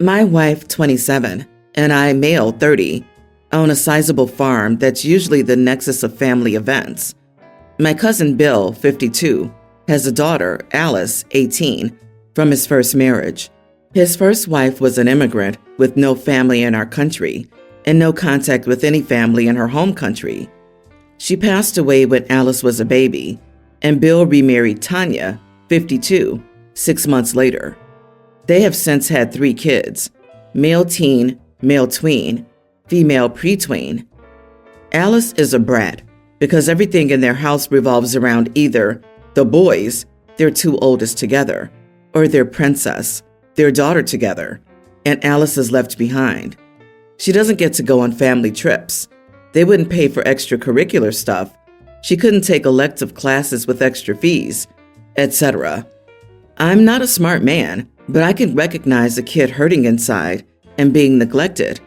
My wife, 27, and I, male, 30, own a sizable farm that's usually the nexus of family events. My cousin Bill, 52, has a daughter, Alice, 18, from his first marriage. His first wife was an immigrant with no family in our country and no contact with any family in her home country. She passed away when Alice was a baby, and Bill remarried Tanya, 52, 6 months later. They have since had 3 kids, male teen, male tween, female pre-tween. Alice is a brat because everything in their house revolves around either the boys, their 2 oldest together, or their princess, their daughter together, and Alice is left behind. She doesn't get to go on family trips. They wouldn't pay for extracurricular stuff. She couldn't take elective classes with extra fees, etc. I'm not a smart man, but I can recognize a kid hurting inside and being neglected.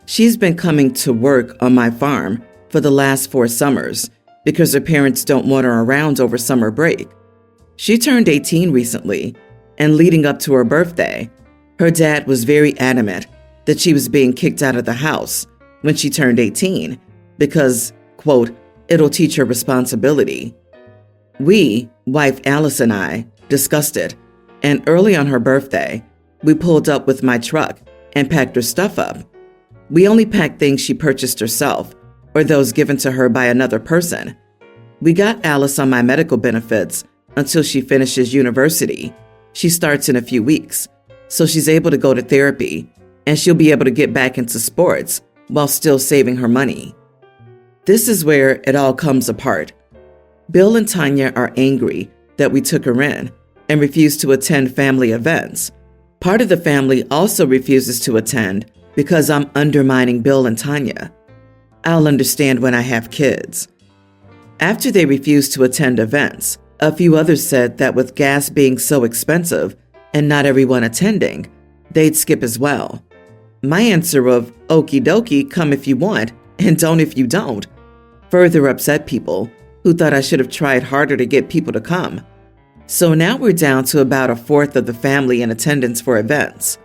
She's been coming to work on my farm for the last 4 summers because her parents don't want her around over summer break. She turned 18 recently, and leading up to her birthday, her dad was very adamant that she was being kicked out of the house when she turned 18 because, quote, it'll teach her responsibility. We, wife Alice and I, discussed it, and early on her birthday, we pulled up with my truck and packed her stuff up. We only packed things she purchased herself or those given to her by another person. We got Alice on my medical benefits until she finishes university. She starts in a few weeks, so she's able to go to therapy, and she'll be able to get back into sports while still saving her money. This is where it all comes apart. Bill and Tanya are angry that we took her in and refuse to attend family events. Part of the family also refuses to attend because I'm undermining Bill and Tanya. I'll understand when I have kids. After they refused to attend events, a few others said that with gas being so expensive and not everyone attending, they'd skip as well. My answer of, okie dokie, come if you want, and don't if you don't, further upset people who thought I should have tried harder to get people to come. So now we're down to about 1/4 of the family in attendance for events.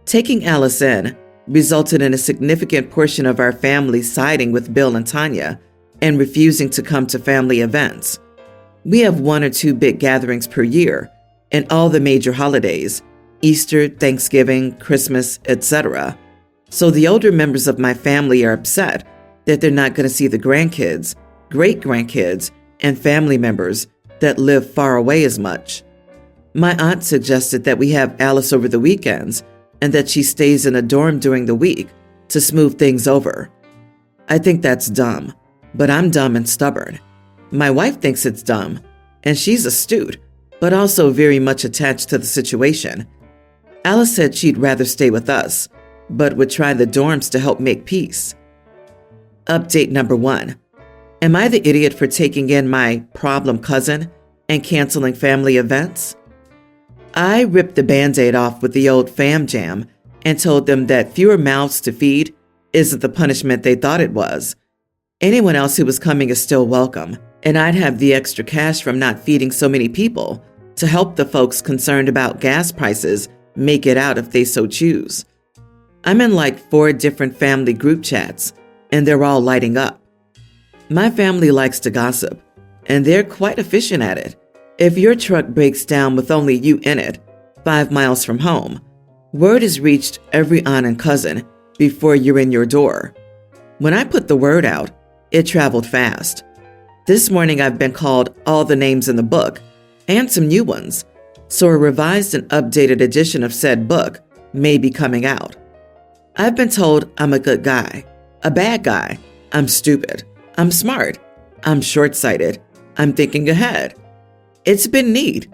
Taking Alice in resulted in a significant portion of our family siding with Bill and Tanya and refusing to come to family events. We have 1 or 2 big gatherings per year, and all the major holidays, Easter, Thanksgiving, Christmas, etc. So the older members of my family are upset that they're not going to see the grandkids, great-grandkids, and family members that live far away as much. My aunt suggested that we have Alice over the weekends and that she stays in a dorm during the week to smooth things over. I think that's dumb, but I'm dumb and stubborn. My wife thinks it's dumb, and she's astute, but also very much attached to the situation. Alice said she'd rather stay with us, but would try the dorms to help make peace. Update number 1. Am I the idiot for taking in my problem cousin and canceling family events? I ripped the Band-Aid off with the old fam jam and told them that fewer mouths to feed isn't the punishment they thought it was. Anyone else who was coming is still welcome, and I'd have the extra cash from not feeding so many people to help the folks concerned about gas prices make it out if they so choose. I'm in like 4 different family group chats, and they're all lighting up. My family likes to gossip, and they're quite efficient at it. If your truck breaks down with only you in it, 5 miles from home, word is reached every aunt and cousin before you're in your door. When I put the word out, it traveled fast. This morning I've been called all the names in the book, and some new ones, so a revised and updated edition of said book may be coming out. I've been told I'm a good guy, a bad guy, I'm stupid, I'm smart, I'm short-sighted, I'm thinking ahead. It's been neat.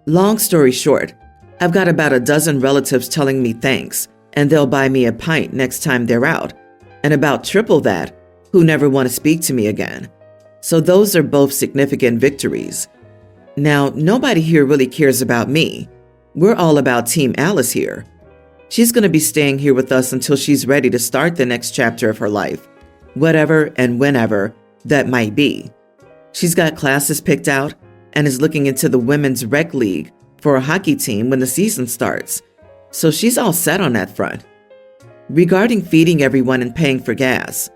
Long story short, I've got about 12 relatives telling me thanks, and they'll buy me a pint next time they're out, and about triple that who never want to speak to me again. So those are both significant victories. Now, nobody here really cares about me. We're all about Team Alice here. She's going to be staying here with us until she's ready to start the next chapter of her life, whatever and whenever that might be. She's got classes picked out and is looking into the women's rec league for a hockey team when the season starts. so she's all set on that front. Regarding feeding everyone and paying for gas,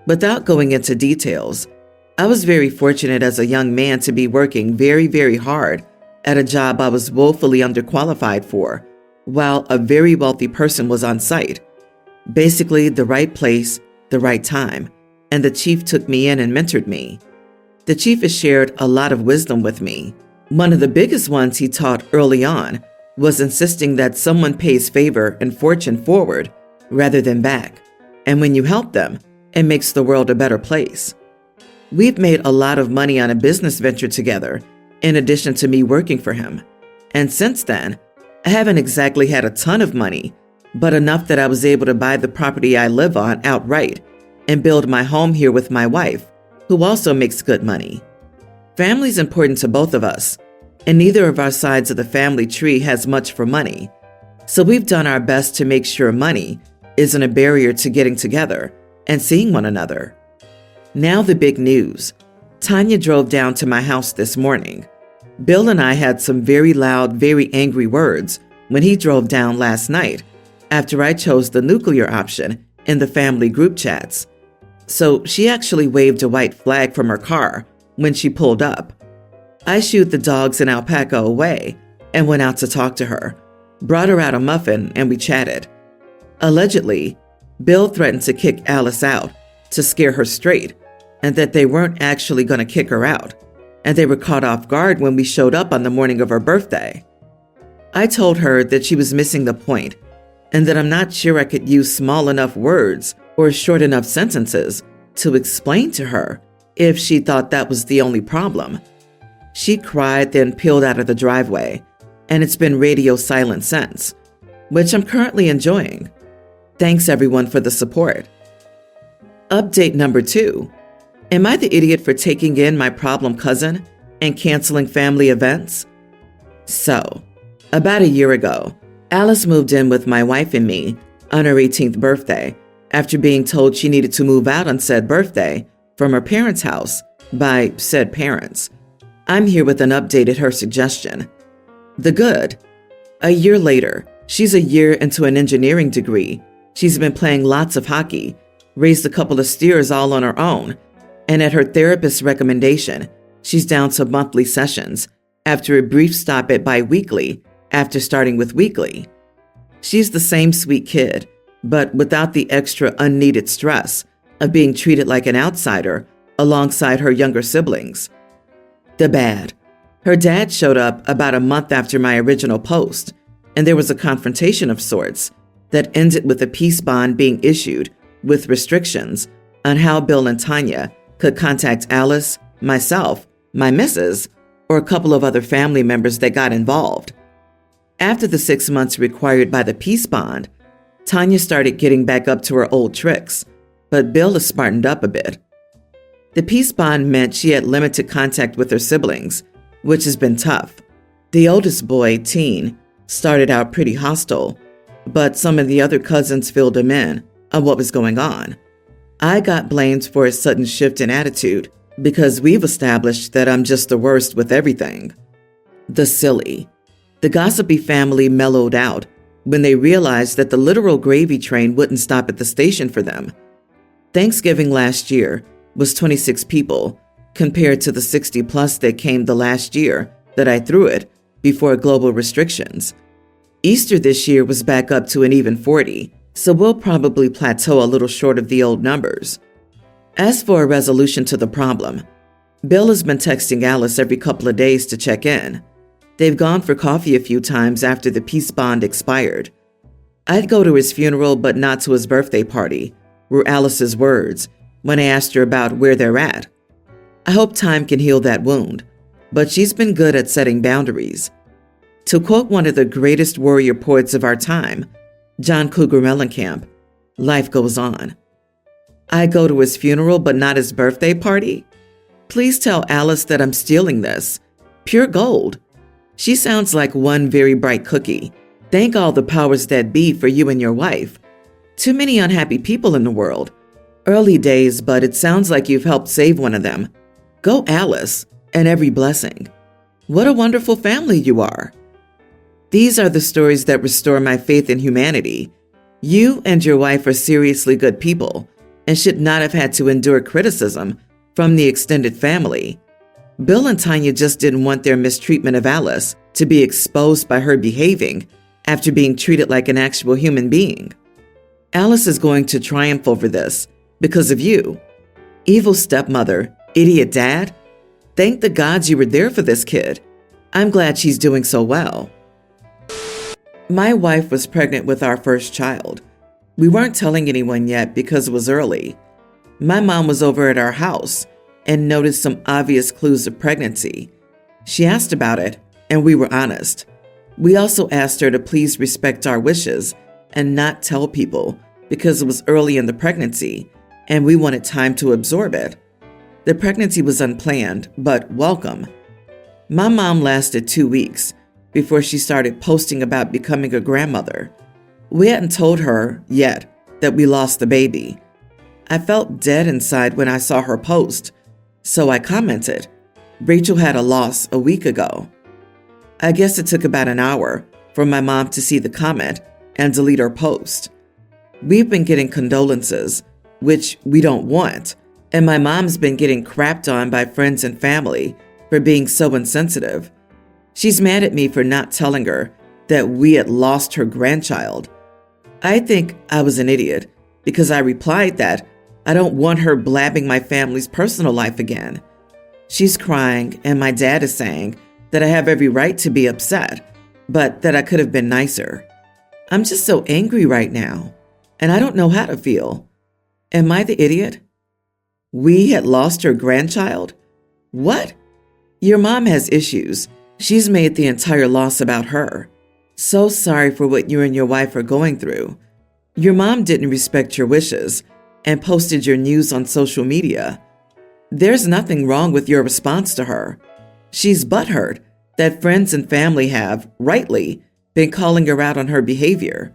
without going into details, I was very fortunate as a young man to be working very, very hard at a job I was woefully underqualified for, while a very wealthy person was on site. Basically, the right place, the right time, and the chief took me in and mentored me. The chief has shared a lot of wisdom with me. One of the biggest ones he taught early on was insisting that someone pays favor and fortune forward rather than back, and when you help them, it makes the world a better place. We've made a lot of money on a business venture together, in addition to me working for him. And since then, I haven't exactly had a ton of money, but enough that I was able to buy the property I live on outright and build my home here with my wife, who also makes good money. Family's important to both of us, and neither of our sides of the family tree has much for money. So we've done our best to make sure money isn't a barrier to getting together and seeing one another. Now the big news. Tanya drove down to my house this morning. Bill and I had some very loud, very angry words when he drove down last night after I chose the nuclear option in the family group chats. So she actually waved a white flag from her car when she pulled up. I shooed the dogs and alpaca away and went out to talk to her, brought her out a muffin, and we chatted. Allegedly, Bill threatened to kick Alice out to scare her straight, and that they weren't actually going to kick her out, and they were caught off guard when we showed up on the morning of her birthday. I told her that she was missing the point, and that I'm not sure I could use small enough words or short enough sentences to explain to her if she thought that was the only problem. She cried, then peeled out of the driveway, and it's been radio silent since, which I'm currently enjoying. Thanks everyone for the support. Update number 2. Am I the idiot for taking in my problem cousin and canceling family events? So, about a year ago, Alice moved in with my wife and me on her 18th birthday after being told she needed to move out on said birthday from her parents' house by said parents. I'm here with an update at her suggestion. The good. A year later, she's a year into an engineering degree. She's been playing lots of hockey, raised a couple of steers all on her own, and at her therapist's recommendation, she's down to monthly sessions after a brief stop at bi-weekly after starting with weekly. She's the same sweet kid, but without the extra unneeded stress of being treated like an outsider alongside her younger siblings. The bad. Her dad showed up about a month after my original post, and there was a confrontation of sorts that ended with a peace bond being issued with restrictions on how Bill and Tanya could contact Alice, myself, my missus, or a couple of other family members that got involved. After the 6 months required by the peace bond, Tanya started getting back up to her old tricks, but Bill has smartened up a bit. The peace bond meant she had limited contact with her siblings, which has been tough. The oldest boy, Teen, started out pretty hostile, but some of the other cousins filled him in on what was going on. I got blamed for his sudden shift in attitude because we've established that I'm just the worst with everything. The silly. The gossipy family mellowed out when they realized that the literal gravy train wouldn't stop at the station for them. Thanksgiving last year was 26 people compared to the 60 plus that came the last year that I threw it before global restrictions. Easter this year was back up to an even 40, so we'll probably plateau a little short of the old numbers. As for a resolution to the problem, Bill has been texting Alice every couple of days to check in. They've gone for coffee a few times after the peace bond expired. I'd go to his funeral but not to his birthday party, were Alice's words when I asked her about where they're at. I hope time can heal that wound, but she's been good at setting boundaries. To quote one of the greatest warrior poets of our time, John Cougar Mellencamp, life goes on. I go to his funeral but not his birthday party? Please tell Alice that I'm stealing this. Pure gold. She sounds like one very bright cookie. Thank all the powers that be for you and your wife. Too many unhappy people in the world. Early days, but it sounds like you've helped save one of them. Go Alice, and every blessing. What a wonderful family you are. These are the stories that restore my faith in humanity. You and your wife are seriously good people and should not have had to endure criticism from the extended family. Bill and Tanya just didn't want their mistreatment of Alice to be exposed by her behaving after being treated like an actual human being. Alice is going to triumph over this because of you. Evil stepmother, idiot dad. Thank the gods you were there for this kid. I'm glad she's doing so well. My wife was pregnant with our first child. We weren't telling anyone yet because it was early. My mom was over at our house and noticed some obvious clues of pregnancy. She asked about it, and we were honest. We also asked her to please respect our wishes and not tell people because it was early in the pregnancy and we wanted time to absorb it. The pregnancy was unplanned, but welcome. My mom lasted 2 weeks before she started posting about becoming a grandmother. We hadn't told her yet that we lost the baby. I felt dead inside when I saw her post, so I commented, "Rachel had a loss a week ago." I guess it took about an hour for my mom to see the comment and delete her post. We've been getting condolences, which we don't want, and my mom's been getting crapped on by friends and family for being so insensitive. She's mad at me for not telling her that we had lost her grandchild. I think I was an idiot because I replied that I don't want her blabbing my family's personal life again. She's crying, and my dad is saying that I have every right to be upset, but that I could have been nicer. I'm just so angry right now, and I don't know how to feel. Am I the idiot? We had lost her grandchild? What? Your mom has issues. She's made the entire loss about her. So sorry for what you and your wife are going through. Your mom didn't respect your wishes and posted your news on social media. There's nothing wrong with your response to her. She's butthurt that friends and family have, rightly, been calling her out on her behavior.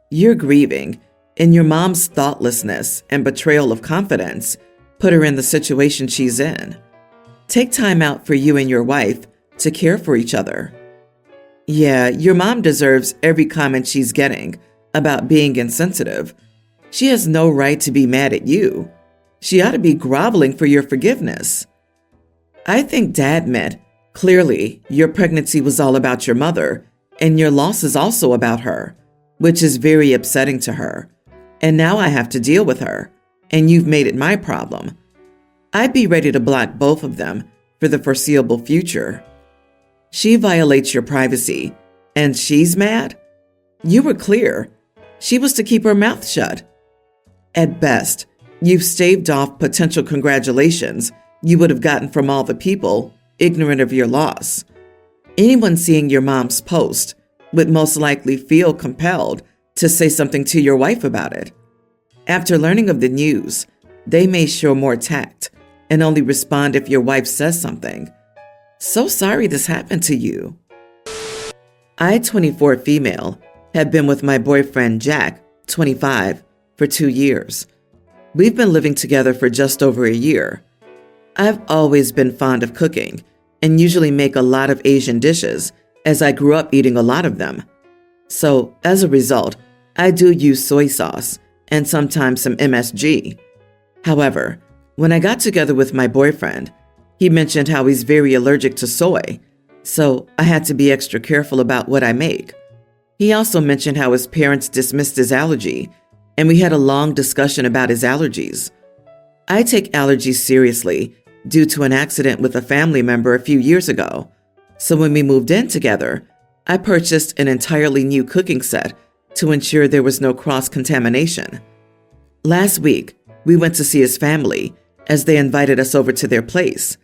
You're grieving, and your mom's thoughtlessness and betrayal of confidence put her in the situation she's in. Take time out for you and your wife to care for each other. Yeah, your mom deserves every comment she's getting about being insensitive. She has no right to be mad at you. She ought to be groveling for your forgiveness. I think Dad meant, clearly, your pregnancy was all about your mother, and your loss is also about her, which is very upsetting to her. And now I have to deal with her, and you've made it my problem. I'd be ready to block both of them for the foreseeable future. She violates your privacy, and she's mad? You were clear. She was to keep her mouth shut. At best, you've staved off potential congratulations you would have gotten from all the people ignorant of your loss. Anyone seeing your mom's post would most likely feel compelled to say something to your wife about it. After learning of the news, they may show more tact and only respond if your wife says something. So sorry this happened to you. I, 24 female, have been with my boyfriend Jack, 25, for 2 years. We've been living together for just over a year. I've always been fond of cooking and usually make a lot of Asian dishes as I grew up eating a lot of them. So, as a result, I do use soy sauce and sometimes some MSG. However, when I got together with my boyfriend, he mentioned how he's very allergic to soy, so I had to be extra careful about what I make. He also mentioned how his parents dismissed his allergy, and we had a long discussion about his allergies. I take allergies seriously due to an accident with a family member a few years ago, so when we moved in together, I purchased an entirely new cooking set to ensure there was no cross-contamination. Last week, we went to see his family as they invited us over to their place.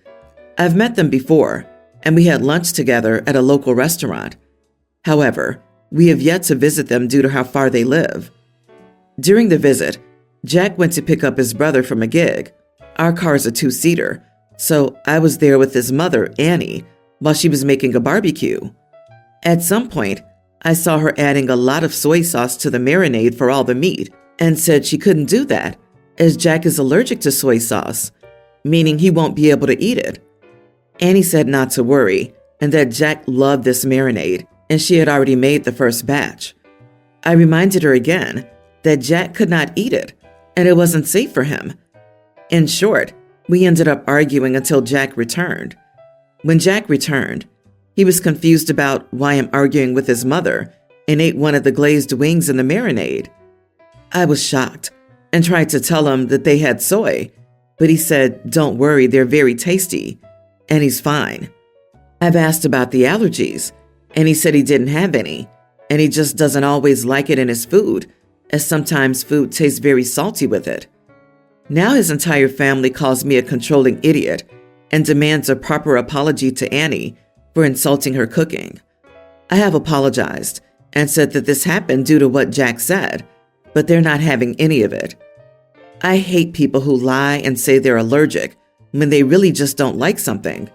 I've met them before, and we had lunch together at a local restaurant. However, we have yet to visit them due to how far they live. During the visit, Jack went to pick up his brother from a gig. Our car's a 2-seater, so I was there with his mother, Annie, while she was making a barbecue. At some point, I saw her adding a lot of soy sauce to the marinade for all the meat and said she couldn't do that as Jack is allergic to soy sauce, meaning he won't be able to eat it. Annie said not to worry and that Jack loved this marinade and she had already made the first batch. I reminded her again that Jack could not eat it, and it wasn't safe for him. In short, we ended up arguing until Jack returned. When Jack returned, he was confused about why I'm arguing with his mother and ate one of the glazed wings in the marinade. I was shocked and tried to tell him that they had soy, but he said, "Don't worry, they're very tasty," and he's fine. I've asked about the allergies, and he said he didn't have any, and he just doesn't always like it in his food, as sometimes food tastes very salty with it. Now his entire family calls me a controlling idiot and demands a proper apology to Annie for insulting her cooking. I have apologized and said that this happened due to what Jack said, but they're not having any of it. I hate people who lie and say they're allergic when they really just don't like something.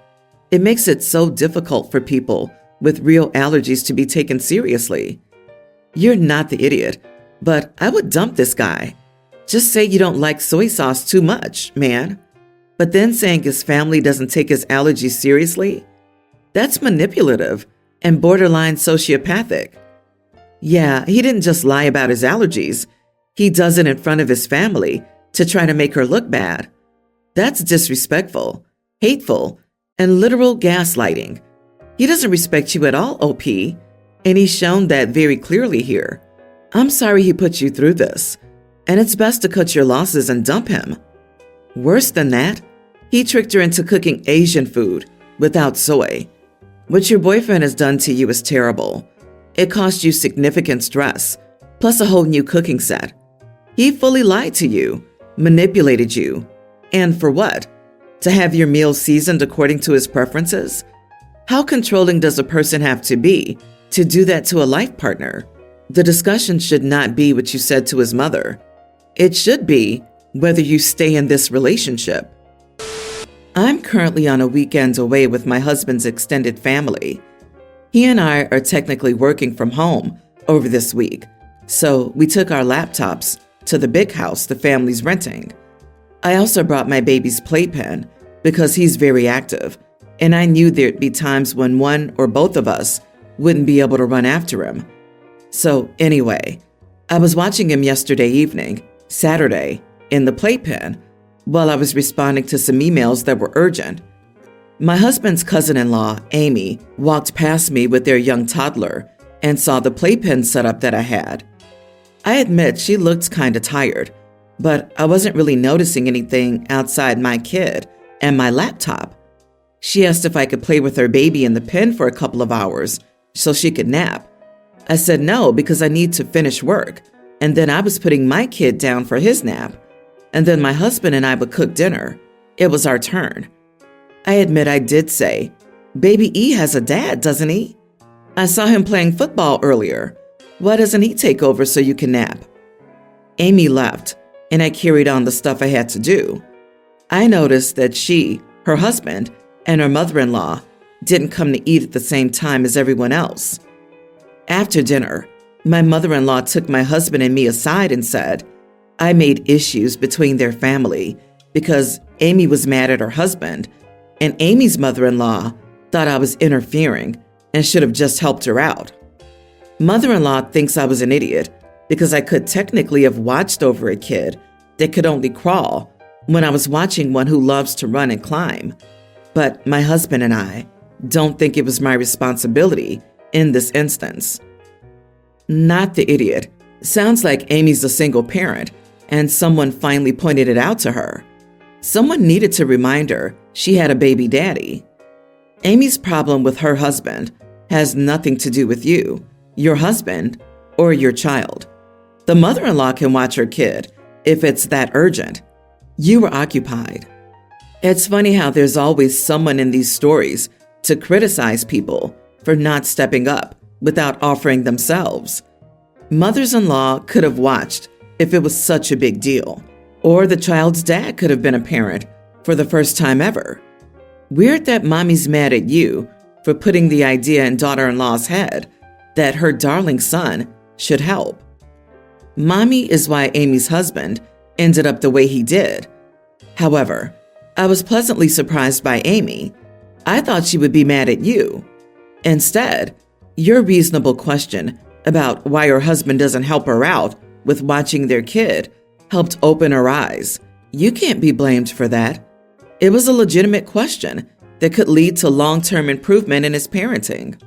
It makes it so difficult for people with real allergies to be taken seriously. You're not the idiot, but I would dump this guy. Just say you don't like soy sauce too much, man. But then saying his family doesn't take his allergies seriously? That's manipulative and borderline sociopathic. Yeah, he didn't just lie about his allergies. He does it in front of his family to try to make her look bad. That's disrespectful, hateful, and literal gaslighting. He doesn't respect you at all, OP, and he's shown that very clearly here. I'm sorry he put you through this, and it's best to cut your losses and dump him. Worse than that, he tricked her into cooking Asian food without soy. What your boyfriend has done to you is terrible. It cost you significant stress, plus a whole new cooking set. He fully lied to you, manipulated you. And for what? To have your meals seasoned according to his preferences? How controlling does a person have to be to do that to a life partner? The discussion should not be what you said to his mother. It should be whether you stay in this relationship. I'm currently on a weekend away with my husband's extended family. He and I are technically working from home over this week, so we took our laptops to the big house the family's renting. I also brought my baby's playpen because he's very active, and I knew there'd be times when one or both of us wouldn't be able to run after him. So anyway, I was watching him yesterday evening, Saturday, in the playpen, while I was responding to some emails that were urgent. My husband's cousin-in-law, Amy, walked past me with their young toddler and saw the playpen setup that I had. I admit she looked kinda tired, but I wasn't really noticing anything outside my kid and my laptop. She asked if I could play with her baby in the pen for a couple of hours so she could nap. I said no because I need to finish work, and then I was putting my kid down for his nap, and then my husband and I would cook dinner. It was our turn. I admit I did say, "Baby E has a dad, doesn't he? I saw him playing football earlier. Why doesn't he take over so you can nap?" Amy left, and I carried on the stuff I had to do. I noticed that she, her husband, and her mother-in-law didn't come to eat at the same time as everyone else. After dinner, my mother-in-law took my husband and me aside and said, I made issues between their family because Amy was mad at her husband, and Amy's mother-in-law thought I was interfering and should have just helped her out. Mother-in-law thinks I was an idiot because I could technically have watched over a kid that could only crawl when I was watching one who loves to run and climb. But my husband and I don't think it was my responsibility in this instance. Not the idiot. Sounds like Amy's a single parent, and someone finally pointed it out to her. Someone needed to remind her she had a baby daddy. Amy's problem with her husband has nothing to do with you, your husband, or your child. The mother-in-law can watch her kid if it's that urgent. You were occupied. It's funny how there's always someone in these stories to criticize people for not stepping up without offering themselves. Mothers-in-law could have watched if it was such a big deal, or the child's dad could have been a parent for the first time ever. Weird that mommy's mad at you for putting the idea in daughter-in-law's head that her darling son should help. Mommy is why Amy's husband ended up the way he did. However, I was pleasantly surprised by Amy. I thought she would be mad at you. Instead, Your reasonable question about why her husband doesn't help her out with watching their kid helped open her eyes. You can't be blamed for that. It was a legitimate question that could lead to long-term improvement in his parenting.